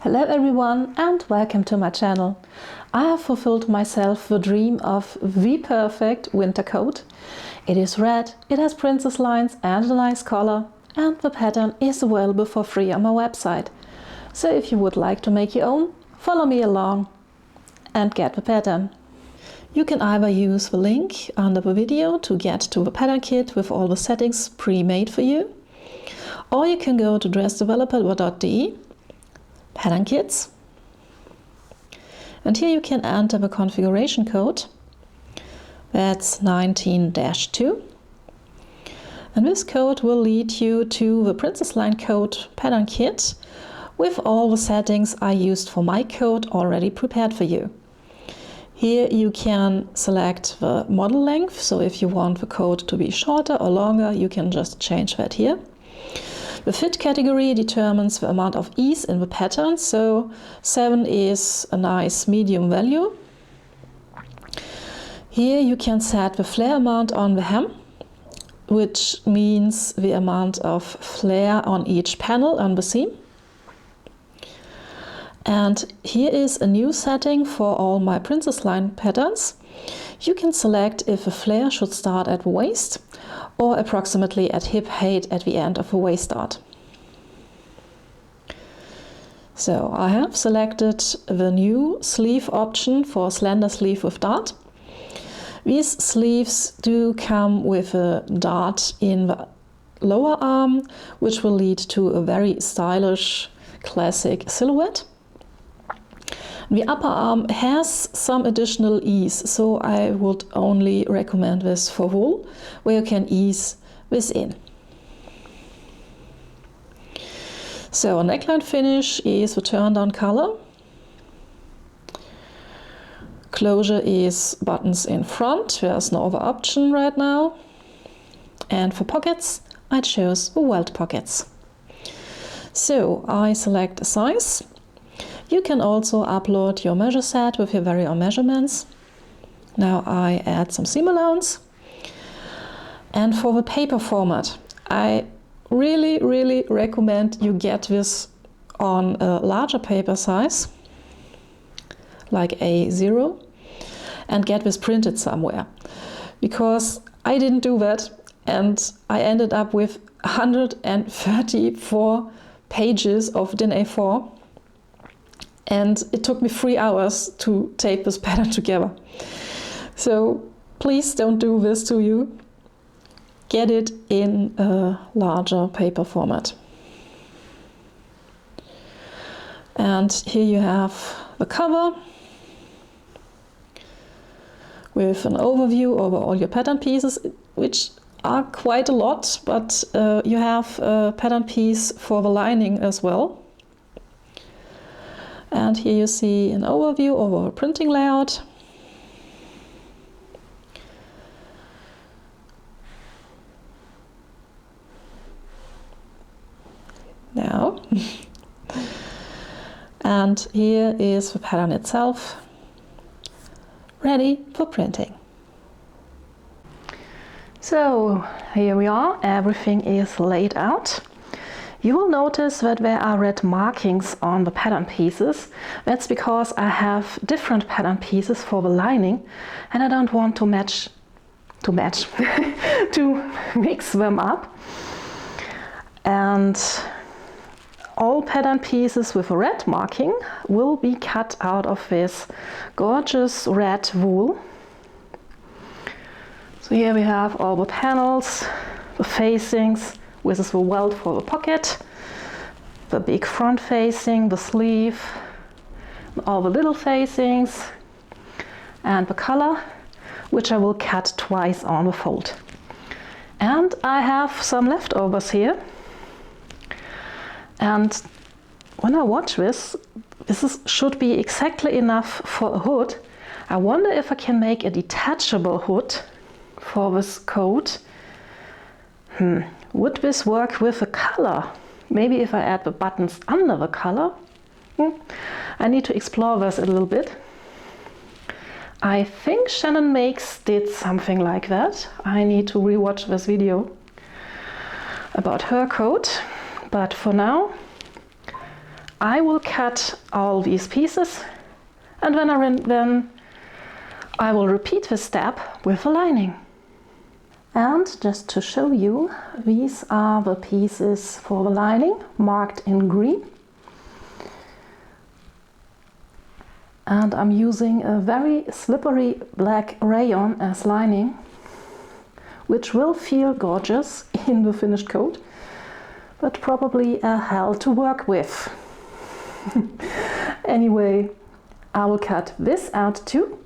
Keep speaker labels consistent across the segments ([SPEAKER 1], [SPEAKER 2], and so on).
[SPEAKER 1] Hello everyone and welcome to my channel. I have fulfilled myself the dream of the perfect winter coat. It is red, it has princess lines and a nice collar, and the pattern is available for free on my website. So if you would like to make your own, follow me along and get the pattern. You can either use the link under the video to get to the pattern kit with all the settings pre-made for you, or you can go to dressdeveloper.de pattern kits, and here you can enter the configuration code. That's 19-2, and this code will lead you to the princess line coat pattern kit with all the settings I used for my coat already prepared for you. Here you can select the model length, so if you want the coat to be shorter or longer, you can just change that here. The fit category determines the amount of ease in the pattern, so 7 is a nice medium value. Here you can set the flare amount on the hem, which means the amount of flare on each panel on the seam. And here is a new setting for all my princess line patterns. You can select if the flare should start at the waist or approximately at hip height at the end of the waist dart. So I have selected the new sleeve option for slender sleeve with dart. These sleeves do come with a dart in the lower arm, which will lead to a very stylish classic silhouette. The upper arm has some additional ease, so I would only recommend this for wool, where you can ease this in. So a neckline finish is the turn down color. Closure is buttons in front, there's no other option right now. And for pockets, I chose the welt pockets. So I select a size. You can also upload your measure set with your very own measurements. Now I add some seam allowance. And for the paper format, I really recommend you get this on a larger paper size, like A0, and get this printed somewhere. Because I didn't do that and I ended up with 134 pages of DIN A4. And it took me 3 hours to tape this pattern together. So please don't do this to you. Get it in a larger paper format. And here you have the cover with an overview over all your pattern pieces, which are quite a lot, but you have a pattern piece for the lining as well. And here you see an overview over a printing layout. Now, and here is the pattern itself, ready for printing. So here we are, everything is laid out. You will notice that there are red markings on the pattern pieces. That's because I have different pattern pieces for the lining and I don't want to to mix them up. And all pattern pieces with a red marking will be cut out of this gorgeous red wool. So here we have all the panels, the facings. This is the welt for the pocket, the big front facing, the sleeve, all the little facings, and the collar, which I will cut twice on the fold. And I have some leftovers here. And when I watch this, should be exactly enough for a hood. I wonder if I can make a detachable hood for this coat. Would this work with the color? Maybe if I add the buttons under the color? I need to explore this a little bit. I think Shannon Makes did something like that. I need to rewatch this video about her coat. But for now, I will cut all these pieces, and then I will repeat this step with the lining. And just to show you, these are the pieces for the lining, marked in green. And I'm using a very slippery black rayon as lining, which will feel gorgeous in the finished coat, but probably a hell to work with. Anyway, I will cut this out too,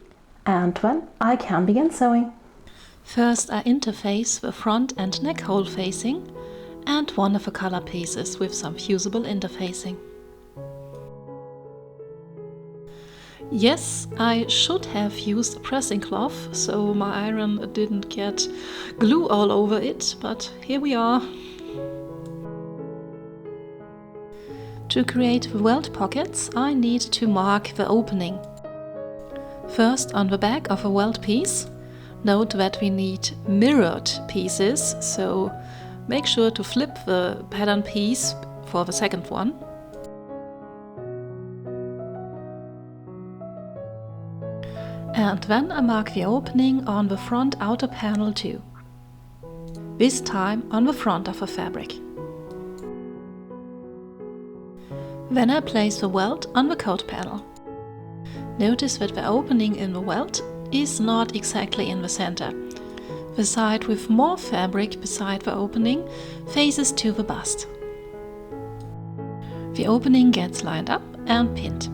[SPEAKER 1] and then I can begin sewing. First I interface the front and neck hole facing and one of the color pieces with some fusible interfacing. Yes, I should have used a pressing cloth, so my iron didn't get glue all over it, but here we are. To create the welt pockets, I need to mark the opening. First, on the back of a welt piece, note that we need mirrored pieces, so make sure to flip the pattern piece for the second one. And then I mark the opening on the front outer panel too. This time on the front of the fabric. Then I place the welt on the coat panel. Notice that the opening in the welt is not exactly in the center. The side with more fabric beside the opening faces to the bust. The opening gets lined up and pinned.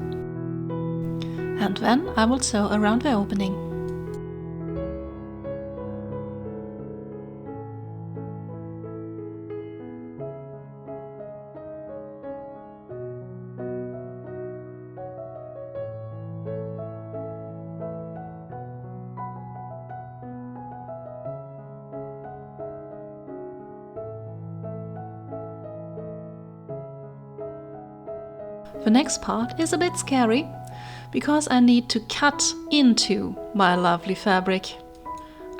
[SPEAKER 1] And then I will sew around the opening. The next part is a bit scary, because I need to cut into my lovely fabric.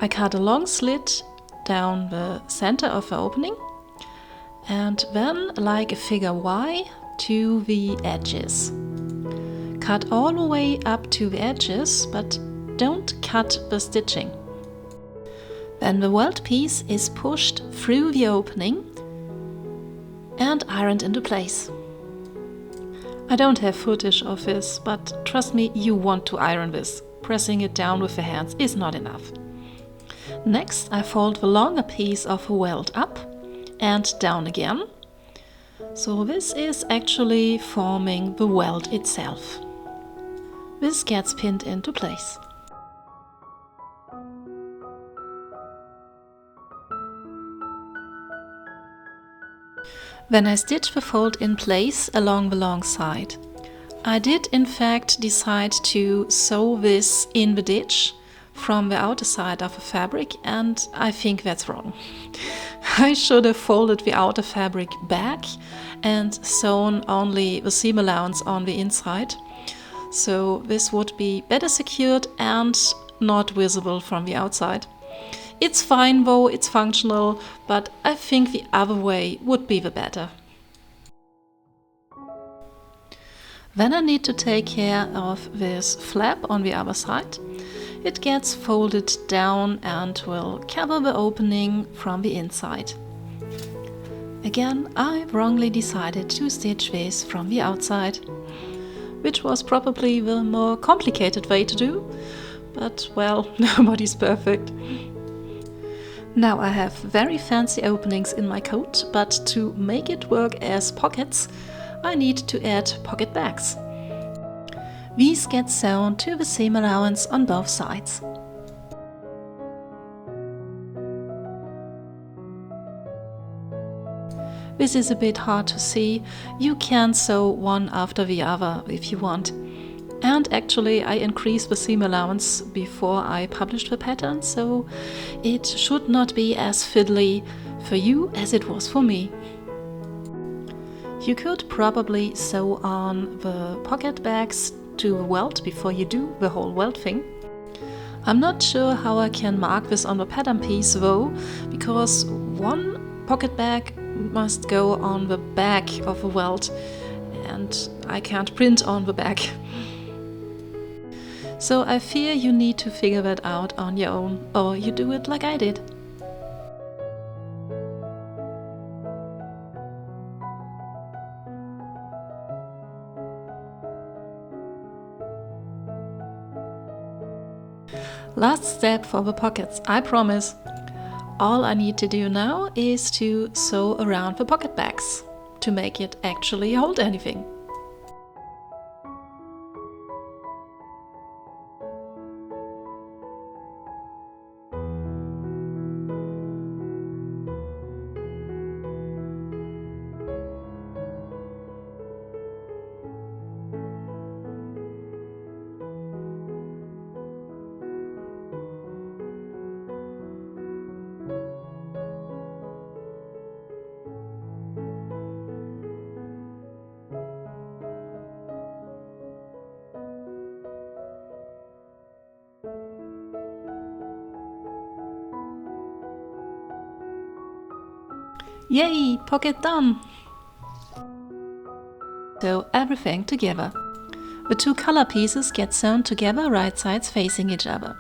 [SPEAKER 1] I cut a long slit down the center of the opening and then, like a figure Y, to the edges. Cut all the way up to the edges, but don't cut the stitching. Then the welt piece is pushed through the opening and ironed into place. I don't have footage of this, but trust me, you want to iron this. Pressing it down with the hands is not enough. Next, I fold the longer piece of the welt up and down again. So this is actually forming the welt itself. This gets pinned into place. Then I stitch the fold in place along the long side. I did in fact decide to sew this in the ditch from the outer side of the fabric, and I think that's wrong. I should have folded the outer fabric back and sewn only the seam allowance on the inside. So this would be better secured and not visible from the outside. It's fine though, it's functional, but I think the other way would be the better. Then I need to take care of this flap on the other side. It gets folded down and will cover the opening from the inside. Again, I wrongly decided to stitch this from the outside, which was probably the more complicated way to do, but well, nobody's perfect. Now I have very fancy openings in my coat, but to make it work as pockets, I need to add pocket bags. These get sewn to the seam allowance on both sides. This is a bit hard to see. You can sew one after the other if you want. And actually I increased the seam allowance before I published the pattern, so it should not be as fiddly for you as it was for me. You could probably sew on the pocket bags to the welt before you do the whole welt thing. I'm not sure how I can mark this on the pattern piece though, because one pocket bag must go on the back of the welt and I can't print on the back. So I fear you need to figure that out on your own, or you do it like I did. Last step for the pockets, I promise. All I need to do now is to sew around the pocket bags to make it actually hold anything. Yay, pocket done! Sew everything together. The two color pieces get sewn together right sides facing each other.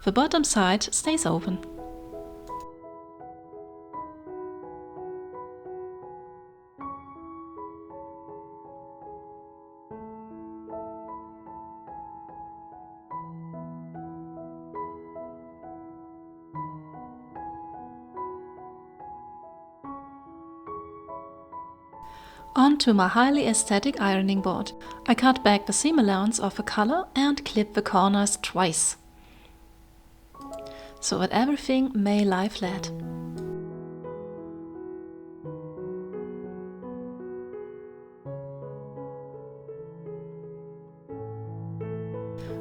[SPEAKER 1] The bottom side stays open. Onto my highly aesthetic ironing board. I cut back the seam allowance of the color and clip the corners twice, so that everything may lie flat.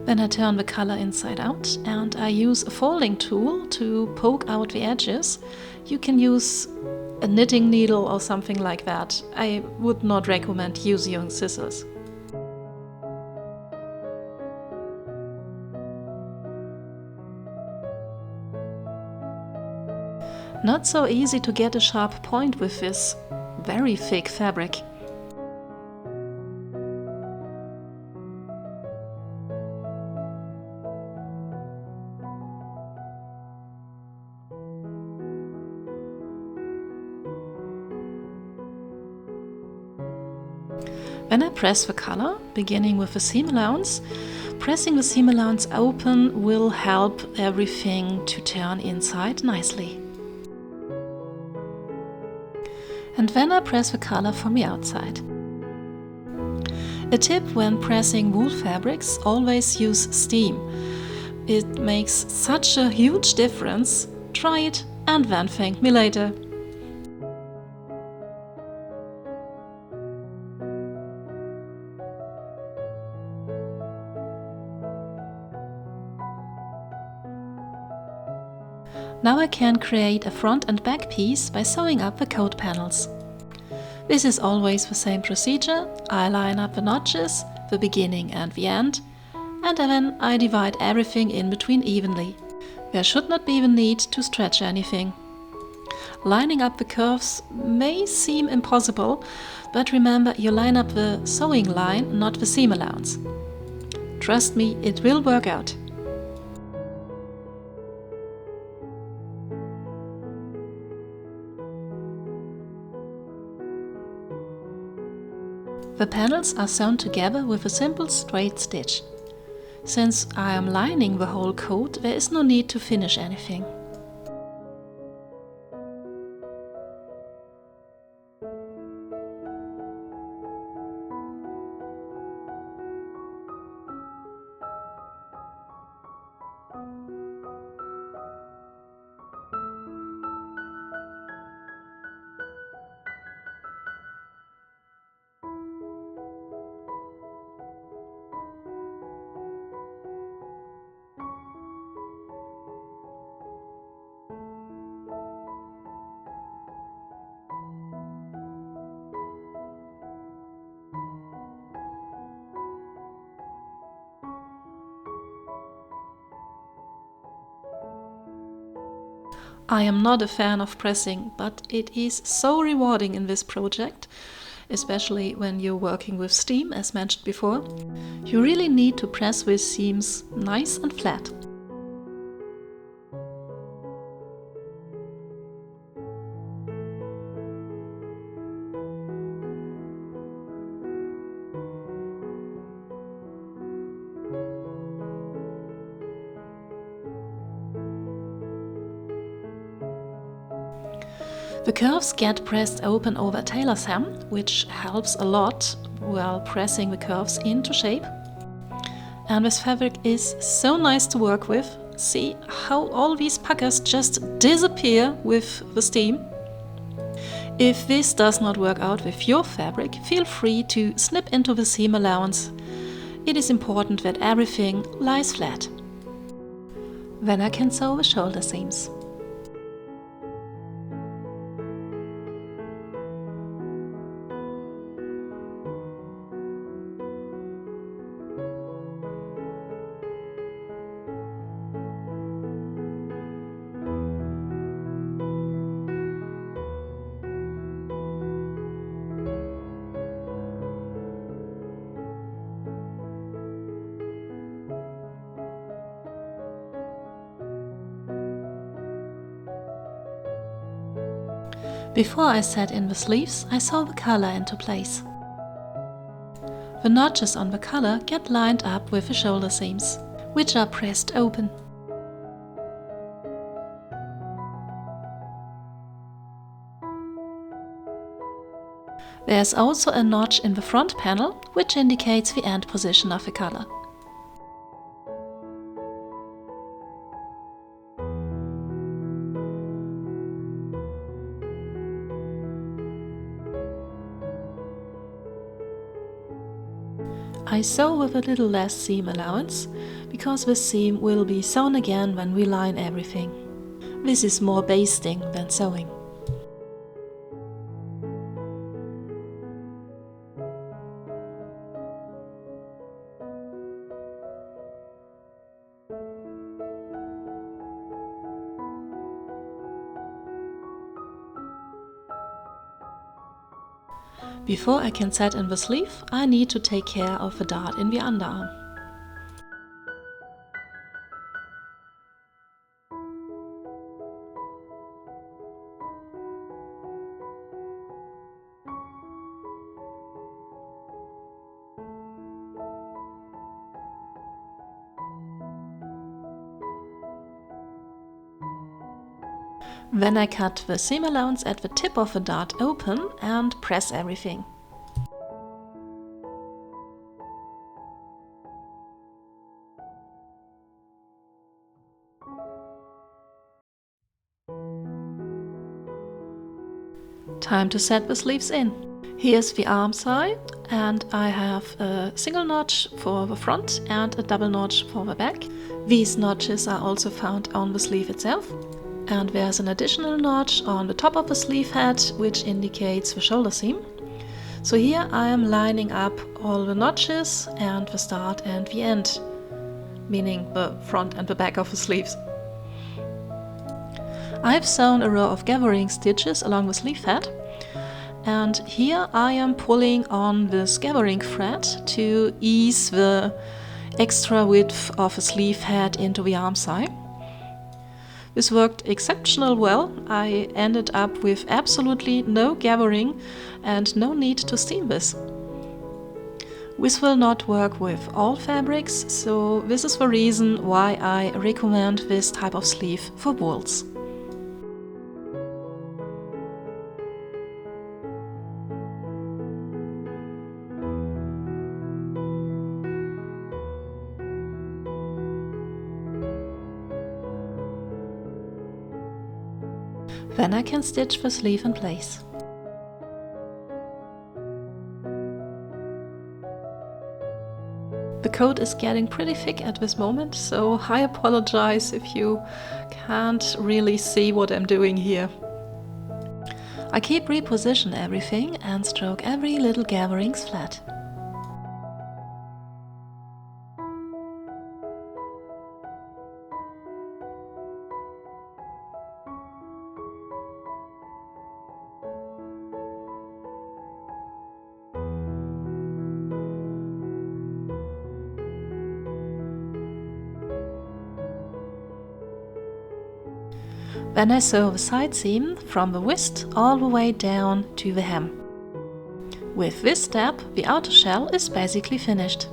[SPEAKER 1] Then I turn the color inside out and I use a folding tool to poke out the edges. You can use a knitting needle or something like that. I would not recommend using scissors. Not so easy to get a sharp point with this very thick fabric. When I press the color, beginning with the seam allowance, pressing the seam allowance open will help everything to turn inside nicely. And then I press the color from the outside. A tip when pressing wool fabrics: always use steam. It makes such a huge difference. Try it and then thank me later. Now I can create a front and back piece by sewing up the coat panels. This is always the same procedure. I line up the notches, the beginning and the end, and then I divide everything in between evenly. There should not be the need to stretch anything. Lining up the curves may seem impossible, but remember, you line up the sewing line, not the seam allowance. Trust me, it will work out. The panels are sewn together with a simple straight stitch. Since I am lining the whole coat, there is no need to finish anything. I am not a fan of pressing, but it is so rewarding in this project. especially when you're working with steam, as mentioned before. You really need to press with seams nice and flat. The curves get pressed open over tailor's hem, which helps a lot while pressing the curves into shape. And this fabric is so nice to work with. See how all these puckers just disappear with the steam. If this does not work out with your fabric, feel free to snip into the seam allowance. It is important that everything lies flat. Then I can sew the shoulder seams. Before I set in the sleeves, I sew the collar into place. The notches on the collar get lined up with the shoulder seams, which are pressed open. There's also a notch in the front panel, which indicates the end position of the collar. I sew with a little less seam allowance, because the seam will be sewn again when we line everything. This is more basting than sewing. Before I can set in the sleeve, I need to take care of the dart in the underarm. Then I cut the seam allowance at the tip of the dart open and press everything. Time to set the sleeves in. Here's the arm side, and I have a single notch for the front and a double notch for the back. These notches are also found on the sleeve itself. And there's an additional notch on the top of the sleeve head, which indicates the shoulder seam. So here I am lining up all the notches and the start and the end, meaning the front and the back of the sleeves. I've sewn a row of gathering stitches along the sleeve head, and here I am pulling on this gathering thread to ease the extra width of the sleeve head into the arm side. This worked exceptionally well. I ended up with absolutely no gathering and no need to steam this. This will not work with all fabrics, so this is the reason why I recommend this type of sleeve for wools. Then I can stitch the sleeve in place. The coat is getting pretty thick at this moment, so I apologize if you can't really see what I'm doing here. I keep reposition everything and stroke every little gatherings flat. Then I sew the side seam from the wrist all the way down to the hem. With this step, the outer shell is basically finished.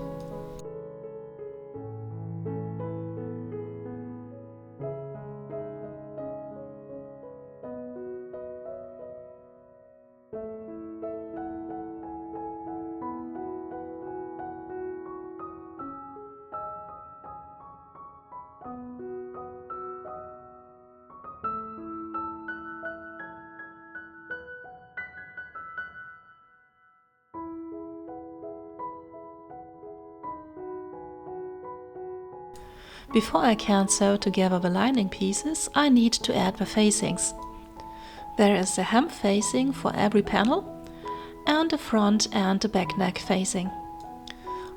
[SPEAKER 1] Before I can sew together the lining pieces, I need to add the facings. There is a hem facing for every panel, and a front and a back neck facing.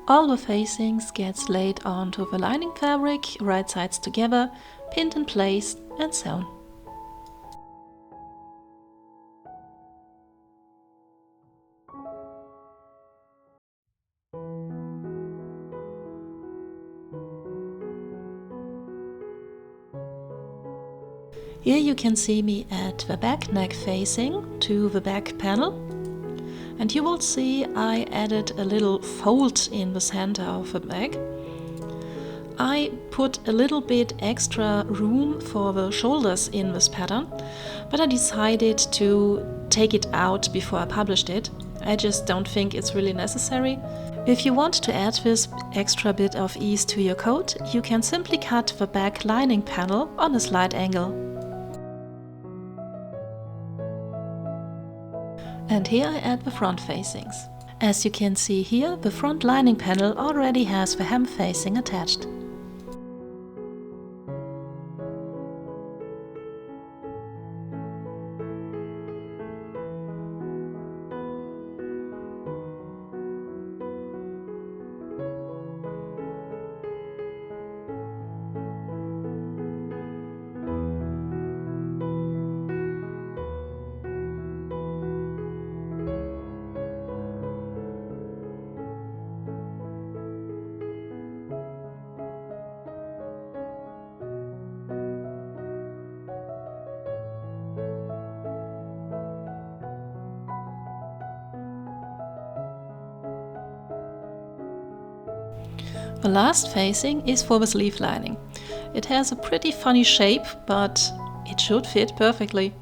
[SPEAKER 1] All the facings gets laid onto the lining fabric, right sides together, pinned in place and sewn. Here you can see me add the back neck facing to the back panel, and you will see I added a little fold in the center of the back. I put a little bit extra room for the shoulders in this pattern, but I decided to take it out before I published it. I just don't think it's really necessary. If you want to add this extra bit of ease to your coat, you can simply cut the back lining panel on a slight angle. And here I add the front facings. As you can see here, the front lining panel already has the hem facing attached. The last facing is for the sleeve lining. It has a pretty funny shape, but it should fit perfectly.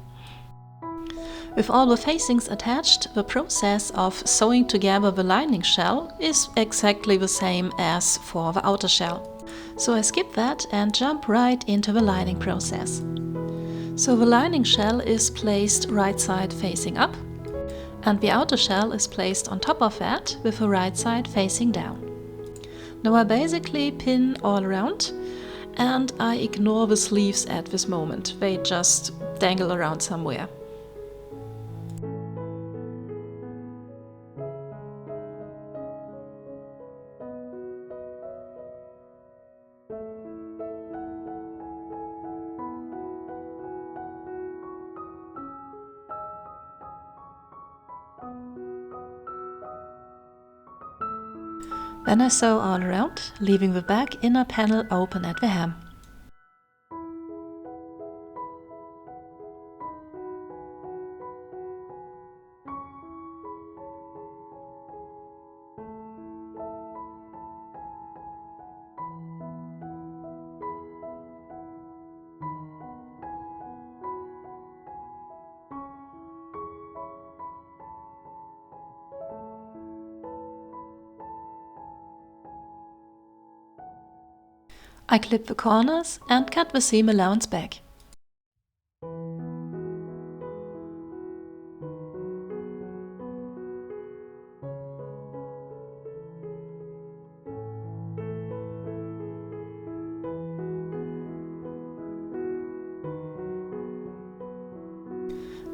[SPEAKER 1] With all the facings attached, the process of sewing together the lining shell is exactly the same as for the outer shell. So I skip that and jump right into the lining process. So the lining shell is placed right side facing up, and the outer shell is placed on top of that with the right side facing down. Now I basically pin all around, and I ignore the sleeves at this moment. They just dangle around somewhere. Then I sew all around, leaving the back inner panel open at the hem. I clip the corners and cut the seam allowance back.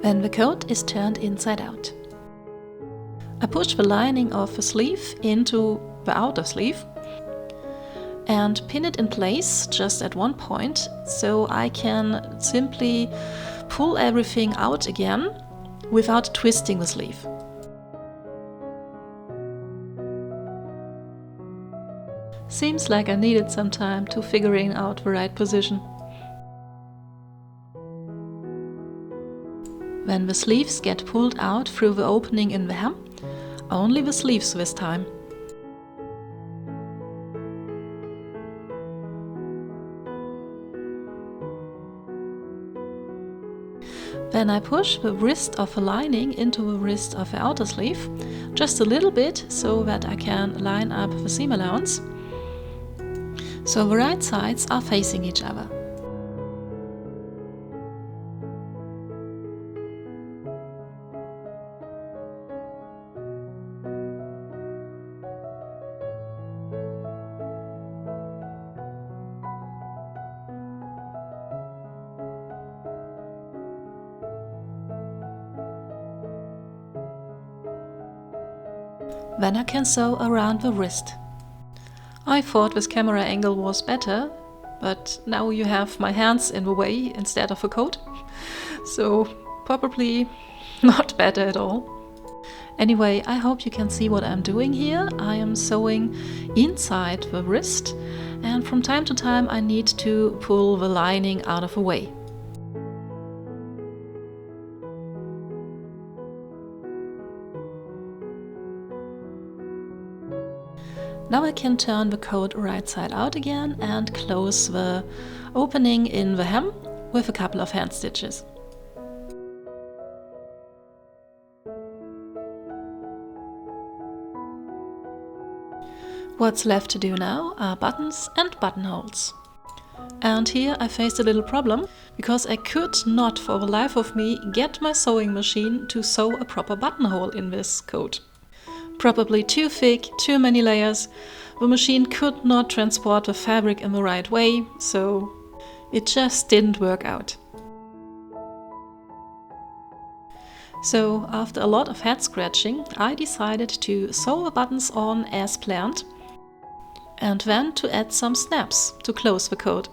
[SPEAKER 1] Then the coat is turned inside out. I push the lining of the sleeve into the outer sleeve and pin it in place just at one point, so I can simply pull everything out again without twisting the sleeve. Seems like I needed some time to figuring out the right position. When the sleeves get pulled out through the opening in the hem, only the sleeves this time. Then I push the wrist of the lining into the wrist of the outer sleeve, just a little bit, so that I can line up the seam allowance, so the right sides are facing each other. Then I can sew around the wrist. I thought this camera angle was better, but now you have my hands in the way instead of the coat, so probably not better at all. Anyway, I hope you can see what I'm doing here. I am sewing inside the wrist, and from time to time I need to pull the lining out of the way. Now I can turn the coat right side out again and close the opening in the hem with a couple of hand stitches. What's left to do now are buttons and buttonholes. And here I faced a little problem, because I could not for the life of me get my sewing machine to sew a proper buttonhole in this coat. Probably too thick, too many layers. The machine could not transport the fabric in the right way, so it just didn't work out. So after a lot of head scratching, I decided to sew the buttons on as planned, and then to add some snaps to close the coat.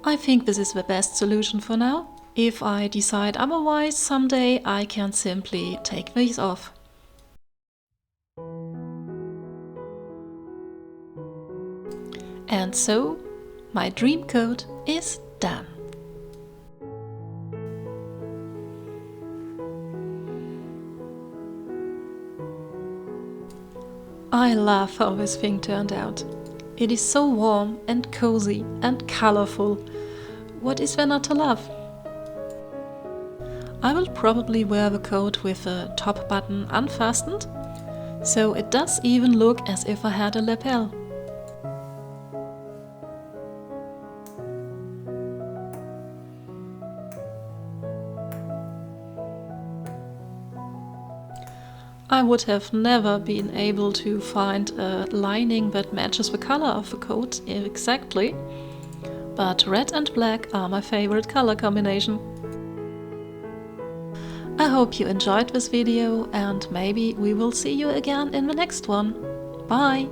[SPEAKER 1] I think this is the best solution for now. If I decide otherwise someday, I can simply take these off. And so, my dream coat is done. I love how this thing turned out. It is so warm and cozy and colorful. What is there not to love? I will probably wear the coat with the top button unfastened, so it does even look as if I had a lapel. I would have never been able to find a lining that matches the color of the coat exactly, but red and black are my favorite color combination. I hope you enjoyed this video, and maybe we will see you again in the next one. Bye!